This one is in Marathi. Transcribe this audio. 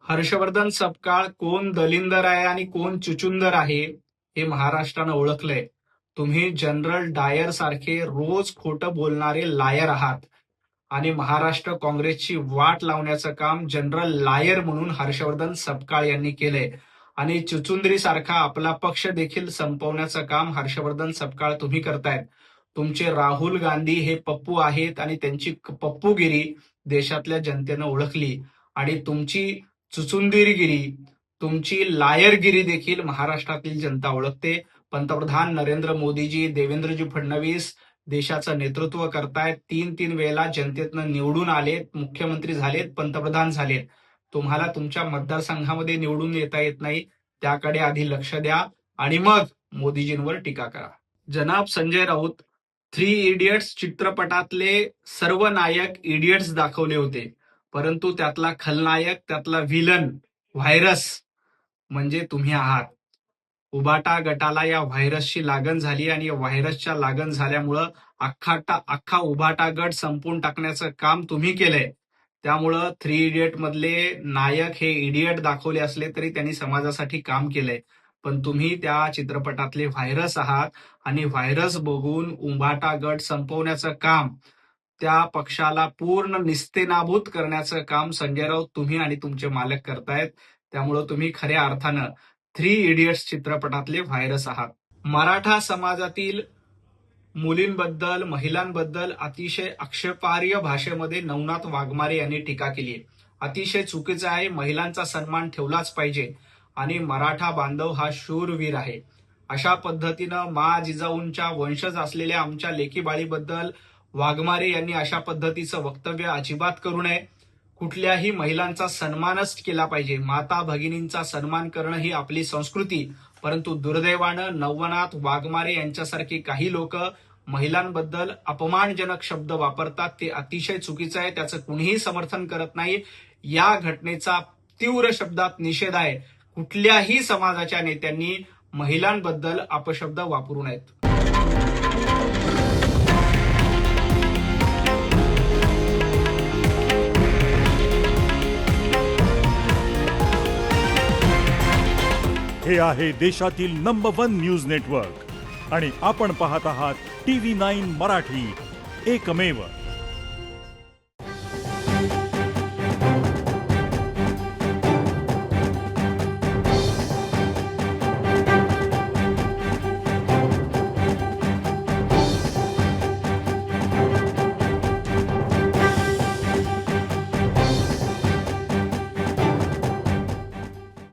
हर्षवर्धन सपकाळ कोण दलिंदर आहे आणि कोण चुचुंदर आहे हे महाराष्ट्रानं ओळखलंय. तुम्ही जनरल डायर सारखे रोज खोटं बोलणारे लायर आहात आणि महाराष्ट्र काँग्रेसची वाट लावण्याचं काम जनरल लायर म्हणून हर्षवर्धन सपकाळ यांनी केलंय आणि चुचुंदरी सारखा आपला पक्ष देखील संपवण्याचं काम हर्षवर्धन सपकाळ तुम्ही करतायत. तुमचे राहुल गांधी हे पप्पू आहेत आणि त्यांची पप्पूगिरी देशातल्या जनतेनं ओळखली आणि तुमची चुचुंदरगिरी, तुमची लायरगिरी देखील महाराष्ट्रातील जनता ओळखते. पंतप्रधान नरेंद्र मोदीजी, देवेंद्रजी फडणवीस देशाचं नेतृत्व करतायत. 3-3 वेळेला जनतेतनं निवडून आलेत, मुख्यमंत्री झालेत, पंतप्रधान झालेत. तुम्हाला तुमच्या मतदारसंघामध्ये निवडून येता येत नाही. त्याकडे आधी लक्ष द्या आणि मग मोदीजींवर टीका करा. जनाब संजय राऊत, 3 इडियट्स चित्रपटातले सर्व नायक इडियट्स दाखवले होते, परंतु त्यातला खलनायक, त्यातला व्हिलन, व्हायरस म्हणजे तुम्ही आहात. उबाटा गटाला या व्हायरसची लागण झाली आणि या व्हायरसच्या लागण झाल्यामुळं अख्खा उबाटा गट संपवून टाकण्याचं काम तुम्ही केलंय. त्यामुळं 3 इडियट मधले नायक हे इडियट दाखवले असले तरी त्यांनी समाजासाठी काम केलंय, पण तुम्ही त्या चित्रपटातले व्हायरस आहात आणि व्हायरस बघून उबाटा गट संपवण्याचं काम, त्या पक्षाला पूर्ण निस्तेनाबूत करण्याचं काम संजय राऊत तुम्ही आणि तुमचे मालक करतायत. त्यामुळं तुम्ही खऱ्या अर्थानं 3 इडियट्स चित्रपटातले व्हायरस आहात. मराठा समाजातील मुलींबद्दल, महिलांबद्दल अतिशय आक्षेपार्ह भाषेमध्ये नवनाथ वाघमारे यांनी टीका केली. अतिशय चुकीचं आहे. महिलांचा सन्मान ठेवलाच पाहिजे आणि मराठा बांधव हा शूरवीर आहे. अशा पद्धतीनं मा जिजाऊंच्या वंशज असलेल्या आमच्या लेकीबाळीबद्दल वाघमारे यांनी अशा पद्धतीचं वक्तव्य अजिबात करू नये. कुठल्याही महिलांचा सन्मानच केला पाहिजे. माता भगिनींचा सन्मान करणं ही आपली संस्कृती, परंतु दुर्दैवानं नवनाथ वाघमारे यांच्यासारखी काही लोक महिलांबद्दल अपमानजनक शब्द वापरतात. ते अतिशय चुकीचं आहे. त्याचं कुणीही समर्थन करत नाही. या घटनेचा तीव्र शब्दात निषेध आहे. कुठल्याही समाजाच्या नेत्यांनी महिलांबद्दल अपशब्द वापरू नयेत. हे आहे देशातील नंबर 1 न्यूज नेटवर्क आणि आपण पाहत आहात TV9 मराठी, एकमेव.